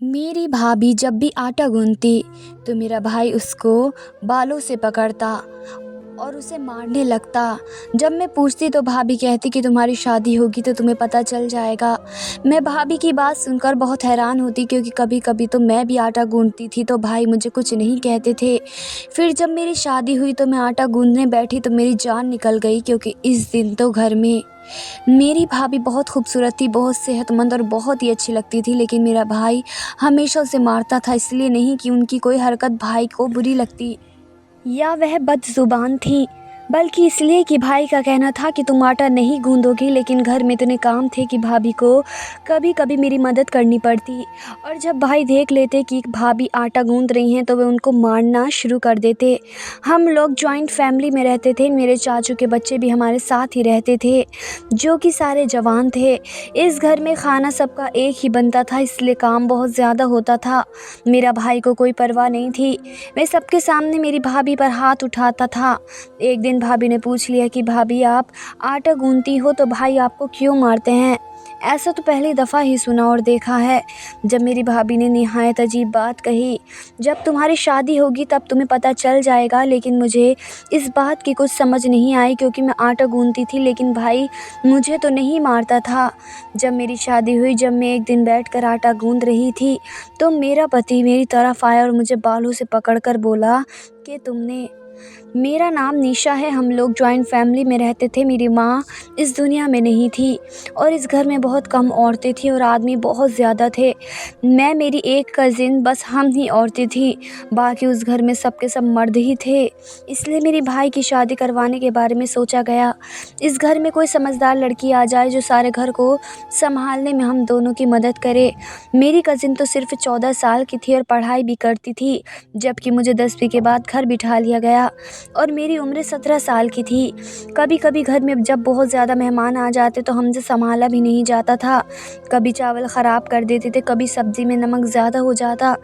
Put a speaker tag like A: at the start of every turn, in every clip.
A: मेरी भाभी जब भी आटा गूंथती तो मेरा भाई उसको बालों से पकड़ता और उसे मारने लगता। जब मैं पूछती तो भाभी कहती कि तुम्हारी शादी होगी तो तुम्हें पता चल जाएगा। मैं भाभी की बात सुनकर बहुत हैरान होती, क्योंकि कभी कभी तो मैं भी आटा गूंथती थी तो भाई मुझे कुछ नहीं कहते थे। फिर जब मेरी शादी हुई तो मैं आटा गूंथने बैठी तो मेरी जान निकल गई, क्योंकि इस दिन तो घर में मेरी भाभी बहुत खूबसूरत थी, बहुत सेहतमंद और बहुत ही अच्छी लगती थी। लेकिन मेरा भाई हमेशा उसे मारता था, इसलिए नहीं कि उनकी कोई हरकत भाई को बुरी लगती या वह बदजुबान थी, बल्कि इसलिए कि भाई का कहना था कि तुम आटा नहीं गूंदोगी। लेकिन घर में इतने काम थे कि भाभी को कभी कभी मेरी मदद करनी पड़ती, और जब भाई देख लेते कि भाभी आटा गूंद रही हैं तो वे उनको मारना शुरू कर देते। हम लोग जॉइंट फैमिली में रहते थे, मेरे चाचू के बच्चे भी हमारे साथ ही रहते थे, जो कि सारे जवान थे। इस घर में खाना सबका एक ही बनता था, इसलिए काम बहुत ज़्यादा होता था। मेरा भाई को कोई परवाह नहीं थी, मैं सबके सामने मेरी भाभी पर हाथ उठाता था। एक दिन भाभी ने पूछ लिया कि भाभी आप आटा गूंथती हो तो भाई आपको क्यों मारते हैं? ऐसा तो पहली दफ़ा ही सुना और देखा है। जब मेरी भाभी ने निहायत अजीब बात कही, जब तुम्हारी शादी होगी तब तुम्हें पता चल जाएगा। लेकिन मुझे इस बात की कुछ समझ नहीं आई, क्योंकि मैं आटा गूंथती थी लेकिन भाई मुझे तो नहीं मारता था। जब मेरी शादी हुई, जब मैं एक दिन बैठकर आटा गूंथ रही थी तो मेरा पति मेरी तरफ आया और मुझे बालों से पकड़कर बोला कि तुमने। मेरा नाम निशा है, हम लोग जॉइंट फैमिली में रहते थे। मेरी माँ इस दुनिया में नहीं थी और इस घर में बहुत कम औरतें थी और आदमी बहुत ज़्यादा थे। मैं, मेरी एक कज़िन, बस हम ही औरतें थी, बाकी उस घर में सब के सब मर्द ही थे। इसलिए मेरे भाई की शादी करवाने के बारे में सोचा गया। इस घर में कोई समझदार लड़की आ जाए जो सारे घर को संभालने में हम दोनों की मदद करे। मेरी कज़िन तो सिर्फ 14 साल की थी और पढ़ाई भी करती थी, जबकि मुझे 10वीं के बाद घर बिठा लिया गया और मेरी उम्र 17 साल की थी। कभी कभी घर में जब बहुत ज़्यादा मेहमान आ जाते तो हमसे संभाला भी नहीं जाता था। कभी चावल ख़राब कर देते थे, कभी सब्ज़ी में नमक ज़्यादा हो जाता।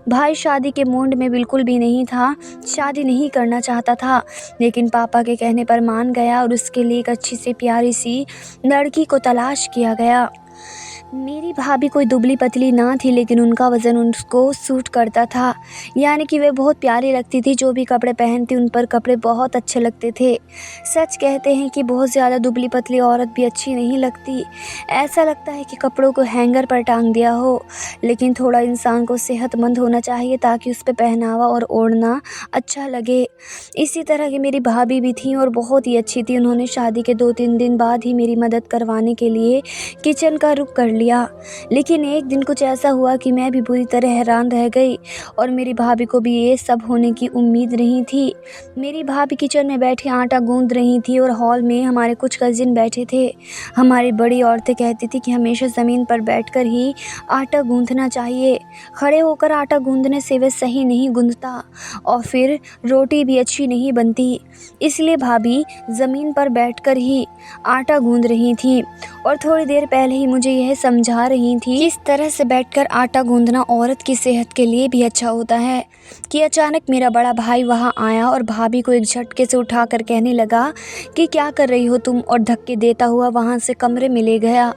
A: भाई शादी के मूड में बिल्कुल भी नहीं था, शादी नहीं करना चाहता था, लेकिन पापा के कहने पर मान गया और उसके लिए एक अच्छी सी प्यारी सी लड़की को तलाश किया गया। मेरी भाभी कोई दुबली पतली ना थी, लेकिन उनका वज़न उनको सूट करता था, यानी कि वे बहुत प्यारी लगती थी। जो भी कपड़े पहनती उन पर कपड़े बहुत अच्छे लगते थे। सच कहते हैं कि बहुत ज़्यादा दुबली पतली औरत भी अच्छी नहीं लगती, ऐसा लगता है कि कपड़ों को हैंगर पर टांग दिया हो। लेकिन थोड़ा इंसान को सेहतमंद होना चाहिए ताकि उस पर पहनावा और ओढ़ना अच्छा लगे। इसी तरह की मेरी भाभी भी थी और बहुत ही अच्छी थी। उन्होंने शादी के 2-3 दिन बाद ही मेरी मदद करवाने के लिए किचन का रुख कर लिया। लेकिन एक दिन कुछ ऐसा हुआ कि मैं भी बुरी तरह हैरान रह गई और मेरी भाभी को भी ये सब होने की उम्मीद नहीं थी। मेरी भाभी किचन में बैठी आटा गूंद रही थी और हॉल में हमारे कुछ कजिन बैठे थे। हमारी बड़ी औरतें कहती थी कि हमेशा ज़मीन पर बैठकर ही आटा गूंथना चाहिए, खड़े होकर आटा गूंदने से वे सही नहीं गूंथता और फिर रोटी भी अच्छी नहीं बनती। इसलिए भाभी ज़मीन पर बैठकर ही आटा गूंद रही थी और थोड़ी देर पहले ही मुझे यह समझा रही थी कि इस तरह से बैठकर आटा गूंदना औरत की सेहत के लिए भी अच्छा होता है, कि अचानक मेरा बड़ा भाई वहां आया और भाभी को एक झटके से उठाकर कहने लगा कि क्या कर रही हो तुम, और धक्के देता हुआ वहां से कमरे में ले गया।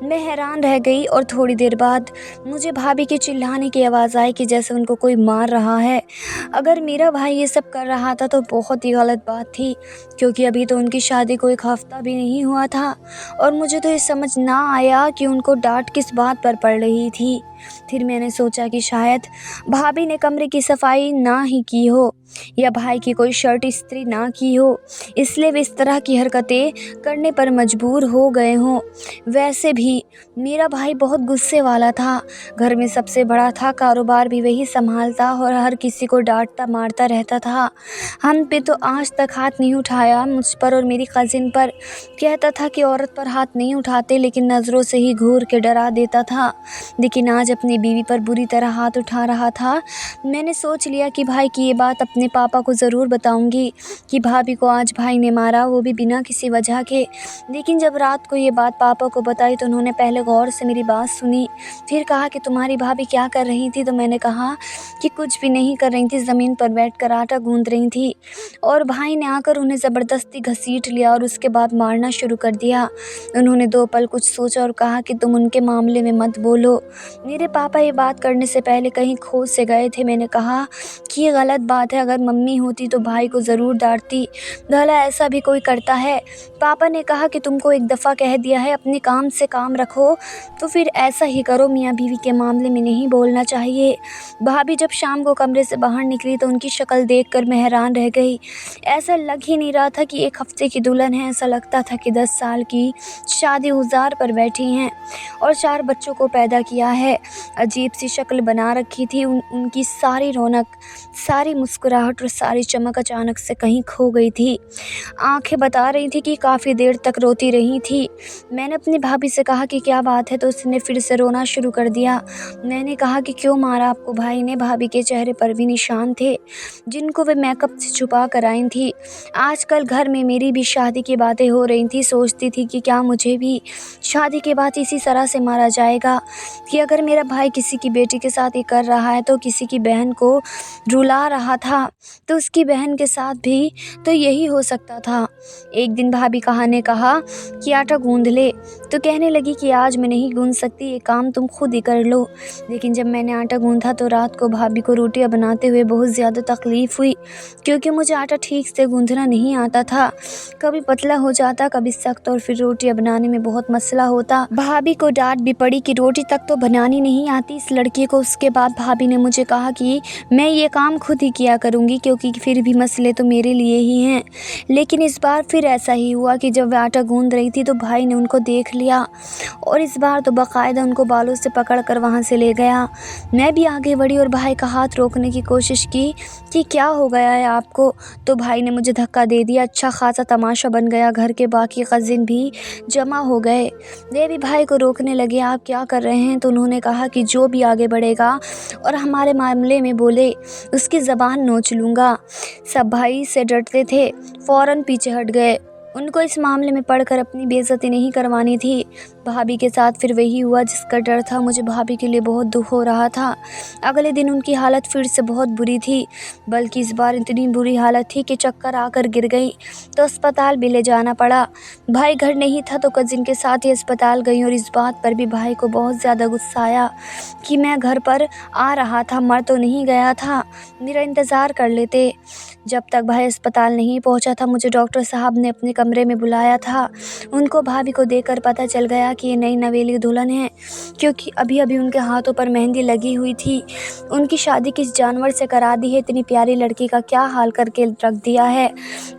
A: मैं हैरान रह गई और थोड़ी देर बाद मुझे भाभी के चिल्लाने की आवाज़ आई कि जैसे उनको कोई मार रहा है। अगर मेरा भाई ये सब कर रहा था तो बहुत ही गलत बात थी, क्योंकि अभी तो उनकी शादी को 1 हफ्ता भी नहीं हुआ था और मुझे तो ये समझ ना आया कि उनको डांट किस बात पर पड़ रही थी। फिर मैंने सोचा कि शायद भाभी ने कमरे की सफाई ना ही की हो या भाई की कोई शर्ट इस्त्री ना की हो, इसलिए वे इस तरह की हरकतें करने पर मजबूर हो गए हों। वैसे भी मेरा भाई बहुत गुस्से वाला था, घर में सबसे बड़ा था, कारोबार भी वही संभालता और हर किसी को डांटता मारता रहता था। हम पे तो आज तक हाथ नहीं उठाया, मुझ पर और मेरी कज़िन पर। कहता था कि औरत पर हाथ नहीं उठाते, लेकिन नज़रों से ही घूर के डरा देता था। लेकिन आज अपनी बीवी पर बुरी तरह हाथ उठा रहा था। मैंने सोच लिया कि भाई की ये बात अपने पापा को ज़रूर बताऊंगी कि भाभी को आज भाई ने मारा, वो भी बिना किसी वजह के। लेकिन जब रात को ये बात पापा को बताई तो उन्होंने पहले गौर से मेरी बात सुनी, फिर कहा कि तुम्हारी भाभी क्या कर रही थी? तो मैंने कहा कि कुछ भी नहीं कर रही थी, ज़मीन पर बैठकर आटा गूंद रही थी। और भाई ने आकर उन्हें ज़बरदस्ती घसीट लिया और उसके बाद मारना शुरू कर दिया। उन्होंने 2 पल कुछ सोचा और कहा कि तुम उनके मामले में मत बोलो। मेरे पापा ये बात करने से पहले कहीं खोज से गए थे। मैंने कहा कि ये गलत बात है, अगर मम्मी होती तो भाई को ज़रूर डाँटती, भला ऐसा भी कोई करता है। पापा ने कहा कि तुमको एक दफ़ा कह दिया है, अपने काम से काम रखो, तो फिर ऐसा ही करो, मियाँ बीवी के मामले में नहीं बोलना चाहिए। भाभी जब शाम को कमरे से बाहर निकली तो उनकी शक्ल देखकर मैं हैरान रह गई। ऐसा लग ही नहीं रहा था कि 1 हफ़्ते की दुल्हन है, ऐसा लगता था कि 10 साल की शादी गुज़ार पर बैठी हैं और 4 बच्चों को पैदा किया है। अजीब सी शक्ल बना रखी थी, उनकी सारी रौनक, सारी मुस्कुराहट और सारी चमक अचानक से कहीं खो गई थी। आंखें बता रही थी कि काफ़ी देर तक रोती रही थी। मैंने अपनी भाभी से कहा कि क्या बात है, तो उसने फिर से रोना शुरू कर दिया। मैंने कहा कि क्यों मारा आपको भाई ने। भाभी के चेहरे पर भी निशान थे जिनको वे मेकअप से छुपा कर आई थी। आजकल घर में मेरी भी शादी की बातें हो रही थी। सोचती थी कि क्या मुझे भी शादी के बाद इसी तरह से मारा जाएगा, कि अगर मेरा भाई किसी की बेटी के साथ ये कर रहा है तो किसी की बहन को रुला रहा था तो उसकी बहन के साथ भी तो यही हो सकता था। एक दिन भाभी ने कहा कि आटा गूंद ले, तो कहने लगी कि आज मैं नहीं गूंद सकती, ये काम तुम खुद ही कर लो। लेकिन जब मैंने आटा गूंथा तो रात को भाभी को रोटियां बनाते हुए बहुत ज़्यादा तकलीफ़ हुई, क्योंकि मुझे आटा ठीक से गूंथना नहीं आता था। कभी पतला हो जाता, कभी सख्त, और फिर रोटियां बनाने में बहुत मसला होता। भाभी को डांट भी पड़ी कि रोटी तक तो बनानी नहीं आती इस लड़की को। उसके बाद भाभी ने मुझे कहा कि मैं ये काम खुद ही किया करूँगी, क्योंकि फिर भी मसले तो मेरे लिए ही हैं। लेकिन इस बार फिर ऐसा ही हुआ कि जब वह आटा गूंद रही थी तो भाई ने उनको देख लिया और इस बार तो बाकायदा उनको बालों से पकड़ कर वहाँ से ले गया। मैं भी आगे बढ़ी और भाई का हाथ रोकने की कोशिश की कि क्या हो गया है आपको, तो भाई ने मुझे धक्का दे दिया। अच्छा खासा तमाशा बन गया, घर के बाकी कज़िन भी जमा हो गए। वे भी भाई को रोकने लगे, आप क्या कर रहे हैं। तो उन्होंने कहा कि जो भी आगे बढ़ेगा और हमारे मामले में बोले उसकी ज़बान नोच लूँगा। सब भाई से डरते थे, फ़ौरन पीछे हट गए। उनको इस मामले में पढ़कर अपनी बेइज्जती नहीं करवानी थी। भाभी के साथ फिर वही हुआ जिसका डर था। मुझे भाभी के लिए बहुत दुख हो रहा था। अगले दिन उनकी हालत फिर से बहुत बुरी थी, बल्कि इस बार इतनी बुरी हालत थी कि चक्कर आकर गिर गई, तो अस्पताल भी ले जाना पड़ा। भाई घर नहीं था तो कज़िन के साथ ही अस्पताल गई और इस बात पर भी भाई को बहुत ज़्यादा गुस्सा आया कि मैं घर पर आ रहा था, मर तो नहीं गया था, मेरा इंतज़ार कर लेते। जब तक भाई अस्पताल नहीं पहुंचा था, मुझे डॉक्टर साहब ने अपने कमरे में बुलाया था। उनको भाभी को देखकर पता चल गया कि ये नई नवेली दुल्हन है, क्योंकि अभी अभी उनके हाथों पर मेहंदी लगी हुई थी। उनकी शादी किस जानवर से करा दी है, इतनी प्यारी लड़की का क्या हाल करके रख दिया है।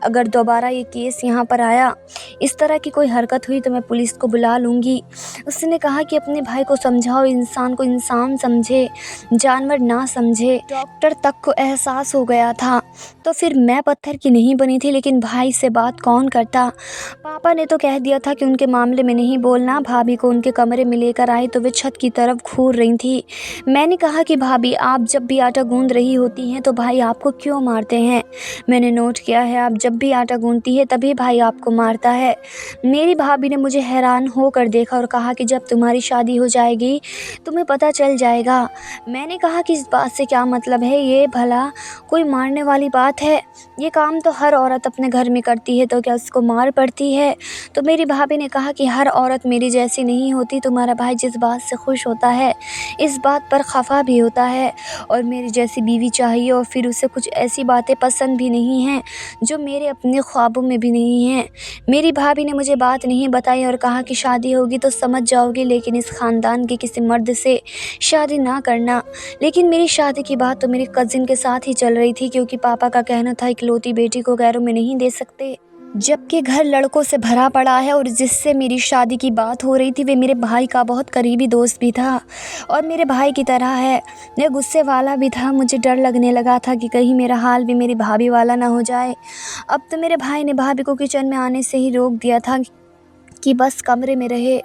A: अगर दोबारा ये केस यहाँ पर आया, इस तरह की कोई हरकत हुई तो मैं पुलिस को बुला लूँगी। उसने कहा कि अपने भाई को समझाओ, इंसान को इंसान समझे, जानवर ना समझे। डॉक्टर तक को एहसास हो गया था। तो फिर मैं पत्थर की नहीं बनी थी, लेकिन भाई से बात कौन करता। पापा ने तो कह दिया था कि उनके मामले में नहीं बोलना। भाभी को उनके कमरे में लेकर आई तो वे छत की तरफ घूर रही थी। मैंने कहा कि भाभी, आप जब भी आटा गूंद रही होती हैं तो भाई आपको क्यों मारते हैं। मैंने नोट किया है, आप जब भी आटा गूंदती है तभी भाई आपको मारता है। मेरी भाभी ने मुझे हैरान होकर देखा और कहा कि जब तुम्हारी शादी हो जाएगी तुम्हें पता चल जाएगा। मैंने कहा कि इस बात से क्या मतलब है, ये भला कोई मारने वाली बात है। ये काम तो हर औरत अपने घर में करती है, तो क्या उसको मार पड़ती है। तो मेरी भाभी ने कहा कि हर औरत मेरी जैसी नहीं होती। तुम्हारा भाई जिस बात से खुश होता है इस बात पर खफा भी होता है, और मेरी जैसी बीवी चाहिए, और फिर उसे कुछ ऐसी बातें पसंद भी नहीं हैं जो मेरे अपने ख्वाबों में भी नहीं हैं। मेरी भाभी ने मुझे बात नहीं बताई और कहा कि शादी होगी तो समझ जाओगी, लेकिन इस ख़ानदान के किसी मर्द से शादी ना करना। लेकिन मेरी शादी की बात तो मेरी कज़िन के साथ ही चल रही थी, क्योंकि पापा का कहना था इकलौती बेटी को गैरों में नहीं दे सकते, जबकि घर लड़कों से भरा पड़ा है। और जिससे मेरी शादी की बात हो रही थी वे मेरे भाई का बहुत करीबी दोस्त भी था और मेरे भाई की तरह है। वह गुस्से वाला भी था। मुझे डर लगने लगा था कि कहीं मेरा हाल भी मेरी भाभी वाला ना हो जाए। अब तो मेरे भाई ने भाभी को किचन में आने से ही रोक दिया था कि बस कमरे में रहे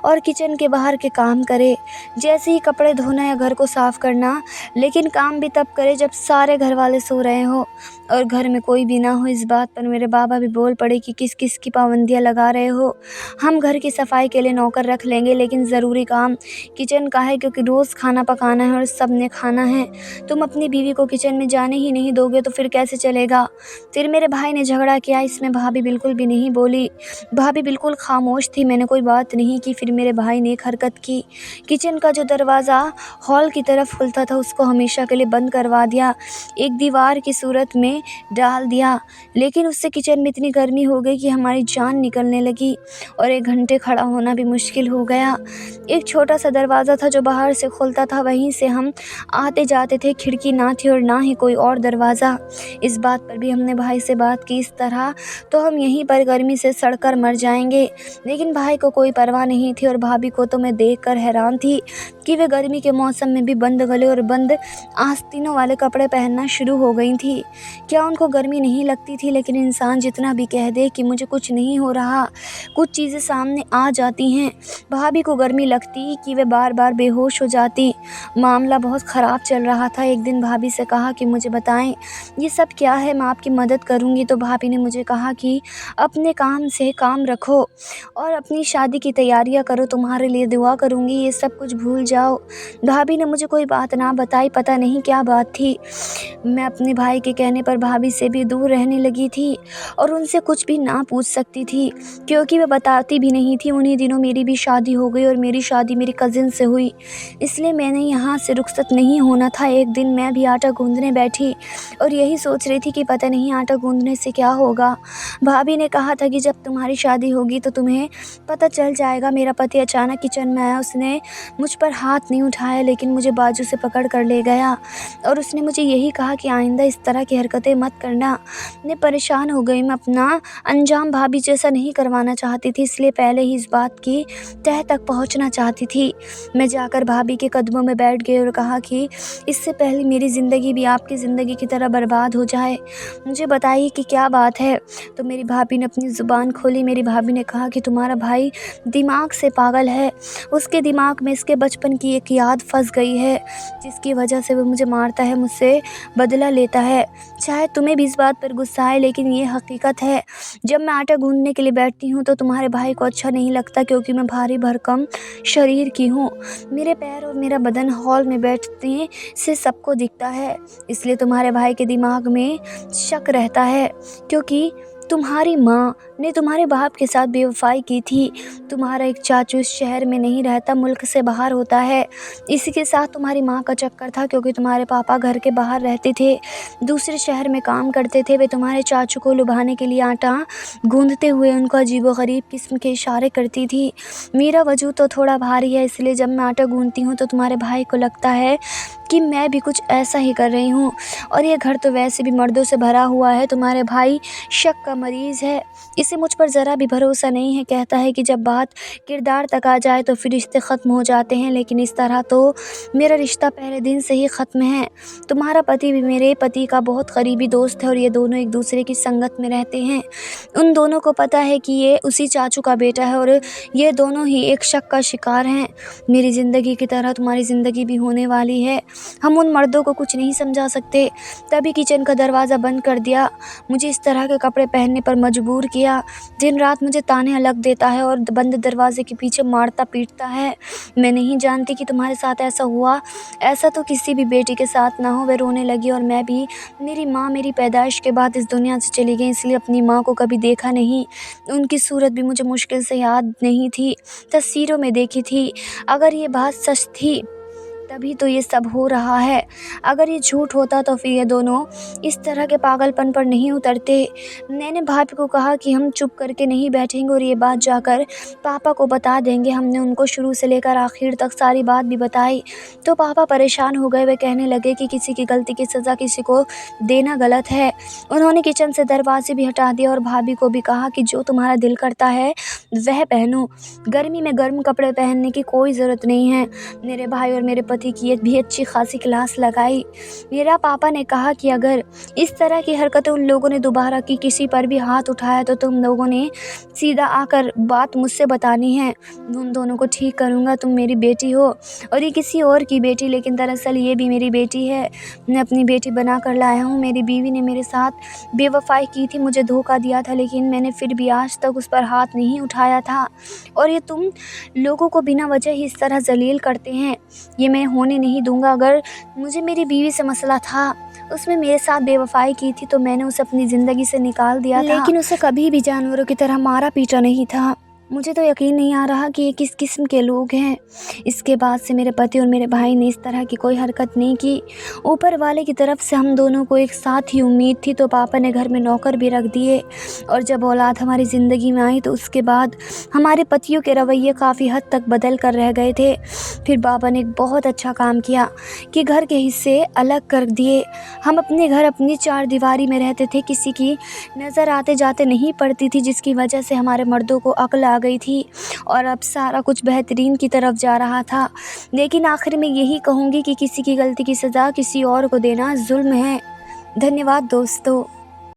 A: और किचन के बाहर के काम करे, जैसे ही कपड़े धोना या घर को साफ़ करना। लेकिन काम भी तब करे जब सारे घर वाले सो रहे हो और घर में कोई भी ना हो। इस बात पर मेरे बाबा भी बोल पड़े कि किस किस की पाबंदियाँ लगा रहे हो। हम घर की सफाई के लिए नौकर रख लेंगे, लेकिन ज़रूरी काम किचन का है, क्योंकि रोज़ खाना पकाना है और सब ने खाना है। तुम अपनी बीवी को किचन में जाने ही नहीं दोगे तो फिर कैसे चलेगा। फिर मेरे भाई ने झगड़ा किया। इसमें भाभी बिल्कुल भी नहीं बोली। भाभी बिल्कुल खामोश खामोश थी, मैंने कोई बात नहीं की। फिर मेरे भाई ने एक हरकत की, किचन का जो दरवाज़ा हॉल की तरफ खुलता था उसको हमेशा के लिए बंद करवा दिया, एक दीवार की सूरत में डाल दिया। लेकिन उससे किचन में इतनी गर्मी हो गई कि हमारी जान निकलने लगी और 1 घंटे खड़ा होना भी मुश्किल हो गया। एक छोटा सा दरवाज़ा था जो बाहर से खुलता था, वहीं से हम आते जाते थे, खिड़की ना थी और ना ही कोई और दरवाज़ा। इस बात पर भी हमने भाई से बात की, इस तरह तो हम यहीं पर गर्मी से सड़कर मर जाएंगे। लेकिन भाई को कोई परवाह नहीं थी और भाभी को तो मैं देखकर हैरान थी कि वे गर्मी के मौसम में भी बंद गले और बंद आस्तीनों वाले कपड़े पहनना शुरू हो गई थी। क्या उनको गर्मी नहीं लगती थी? लेकिन इंसान जितना भी कह दे कि मुझे कुछ नहीं हो रहा, कुछ चीज़ें सामने आ जाती हैं। भाभी को गर्मी लगती कि वे बार बार बेहोश हो जाती। मामला बहुत ख़राब चल रहा था। एक दिन भाभी से कहा कि मुझे बताएं ये सब क्या है, मैं आपकी मदद करूंगी। तो भाभी ने मुझे कहा कि अपने काम से काम रखो और अपनी शादी की तैयारियां करो, तुम्हारे लिए दुआ करूंगी, ये सब कुछ भूल जाओ। भाभी ने मुझे कोई बात ना बताई, पता नहीं क्या बात थी। मैं अपने भाई के कहने पर भाभी से भी दूर रहने लगी थी और उनसे कुछ भी ना पूछ सकती थी, क्योंकि वह बताती भी नहीं थी। उन्हीं दिनों मेरी भी शादी हो गई और मेरी शादी मेरी कज़िन से हुई, इसलिए मैंने यहाँ से रुखसत नहीं होना था। एक दिन मैं भी आटा गूंदने बैठी और यही सोच रही थी कि पता नहीं आटा गूंदने से क्या होगा। भाभी ने कहा था कि जब तुम्हारी शादी होगी तो तुम्हें पता चल जाएगा। मेरा पति अचानक किचन में आया, उसने मुझ पर हाथ नहीं उठाया लेकिन मुझे बाजू से पकड़ कर ले गया और उसने मुझे यही कहा कि आइंदा इस तरह की हरकतें मत करना। मैं परेशान हो गई, मैं अपना अंजाम भाभी जैसा नहीं करवाना चाहती थी, इसलिए पहले ही इस बात की तह तक पहुंचना चाहती थी। मैं जाकर भाभी के कदमों में बैठ गई और कहा कि इससे पहले मेरी ज़िंदगी भी आपकी ज़िंदगी की तरह बर्बाद हो जाए, मुझे बताइए कि क्या बात है। तो मेरी भाभी ने अपनी ज़ुबान खोली। मेरी भाभी ने कहा कि तुम्हारा भाई दिमाग से पागल है, उसके दिमाग में इसके बचपन की एक याद फंस गई है जिसकी वजह से वो मुझे मारता है, मुझसे बदला लेता है। शायद तुम्हें भी इस बात पर गुस्सा है लेकिन ये हकीकत है। जब मैं आटा गूंदने के लिए बैठती हूँ तो तुम्हारे भाई को अच्छा नहीं लगता, क्योंकि मैं भारी भरकम शरीर की हूँ। मेरे पैर और मेरा बदन हॉल में बैठने से सबको दिखता है, इसलिए तुम्हारे भाई के दिमाग में शक रहता है, क्योंकि तुम्हारी माँ ने तुम्हारे बाप के साथ बेवफाई की थी। तुम्हारा एक चाचू इस शहर में नहीं रहता, मुल्क से बाहर होता है। इसी के साथ तुम्हारी माँ का चक्कर था, क्योंकि तुम्हारे पापा घर के बाहर रहते थे, दूसरे शहर में काम करते थे। वे तुम्हारे चाचू को लुभाने के लिए आटा गूंदते हुए उनको अजीबोगरीब किस्म के इशारे करती थी। मेरा वजूद तो थोड़ा भारी है, इसलिए जब मैं आटा गूंदती हूँ तो तुम्हारे भाई को लगता है कि मैं भी कुछ ऐसा ही कर रही हूँ। और ये घर तो वैसे भी मर्दों से भरा हुआ है। तुम्हारे भाई शक का मरीज़ है, इसे मुझ पर ज़रा भी भरोसा नहीं है। कहता है कि जब बात किरदार तक आ जाए तो फिर रिश्ते ख़त्म हो जाते हैं, लेकिन इस तरह तो मेरा रिश्ता पहले दिन से ही ख़त्म है। तुम्हारा पति भी मेरे पति का बहुत करीबी दोस्त है और ये दोनों एक दूसरे की संगत में रहते हैं। उन दोनों को पता है कि ये उसी चाचू का बेटा है और ये दोनों ही एक शक का शिकार हैं। मेरी ज़िंदगी की तरह तुम्हारी ज़िंदगी भी होने वाली है। हम उन मर्दों को कुछ नहीं समझा सकते। तभी किचन का दरवाज़ा बंद कर दिया, मुझे इस तरह के कपड़े पहनने पर मजबूर किया। दिन रात मुझे ताने अलग देता है और बंद दरवाजे के पीछे मारता पीटता है। मैं नहीं जानती कि तुम्हारे साथ ऐसा हुआ, ऐसा तो किसी भी बेटी के साथ ना हो। वे रोने लगी और मैं भी। मेरी माँ मेरी पैदाइश के बाद इस दुनिया से चली गई, इसलिए अपनी माँ को कभी देखा नहीं। उनकी सूरत भी मुझे मुश्किल से याद नहीं थी, तस्वीरों में देखी थी। अगर ये बात सच थी तभी तो ये सब हो रहा है, अगर ये झूठ होता तो फिर ये दोनों इस तरह के पागलपन पर नहीं उतरते। मैंने भाभी को कहा कि हम चुप करके नहीं बैठेंगे और ये बात जाकर पापा को बता देंगे। हमने उनको शुरू से लेकर आखिर तक सारी बात भी बताई तो पापा परेशान हो गए। वे कहने लगे कि किसी की गलती की सज़ा किसी को देना गलत है। उन्होंने किचन से दरवाजे भी हटा दिया और भाभी को भी कहा कि जो तुम्हारा दिल करता है वह पहनो, गर्मी में गर्म कपड़े पहनने की कोई ज़रूरत नहीं है। मेरे भाई और मेरे पति की एक भी अच्छी खासी क्लास लगाई। मेरा पापा ने कहा कि अगर इस तरह की हरकतें उन लोगों ने दोबारा की, किसी पर भी हाथ उठाया तो तुम लोगों ने सीधा आकर बात मुझसे बतानी है। उन दोनों को ठीक करूँगा। तुम मेरी बेटी हो और ये किसी और की बेटी, लेकिन दरअसल ये भी मेरी बेटी है। मैं अपनी बेटी बना कर लाया हूँ। मेरी बीवी ने मेरे साथ बेवफाई की थी, मुझे धोखा दिया था, लेकिन मैंने फिर भी आज तक उस पर हाथ नहीं उठाया था। और ये तुम लोगों को बिना वजह ही इस तरह जलील करते हैं, ये मैं होने नहीं दूंगा। अगर मुझे मेरी बीवी से मसला था, उसमें मेरे साथ बेवफाई की थी तो मैंने उसे अपनी ज़िंदगी से निकाल दिया था, लेकिन उसे कभी भी जानवरों की तरह मारा पीटा नहीं था। मुझे तो यकीन नहीं आ रहा कि ये किस किस्म के लोग हैं। इसके बाद से मेरे पति और मेरे भाई ने इस तरह की कोई हरकत नहीं की। ऊपर वाले की तरफ से हम दोनों को एक साथ ही उम्मीद थी, तो पापा ने घर में नौकर भी रख दिए। और जब औलाद हमारी ज़िंदगी में आई तो उसके बाद हमारे पतियों के रवैये काफ़ी हद तक बदल कर रह गए थे। फिर पापा ने एक बहुत अच्छा काम किया कि घर के हिस्से अलग कर दिए। हम अपने घर अपनी चार दीवारी में रहते थे, किसी की नज़र आते जाते नहीं पड़ती थी, जिसकी वजह से हमारे मर्दों को अक्ल आ गई थी और अब सारा कुछ बेहतरीन की तरफ जा रहा था। लेकिन आखिर में यही कहूँगी कि किसी की गलती की सज़ा किसी और को देना जुल्म है। धन्यवाद दोस्तों।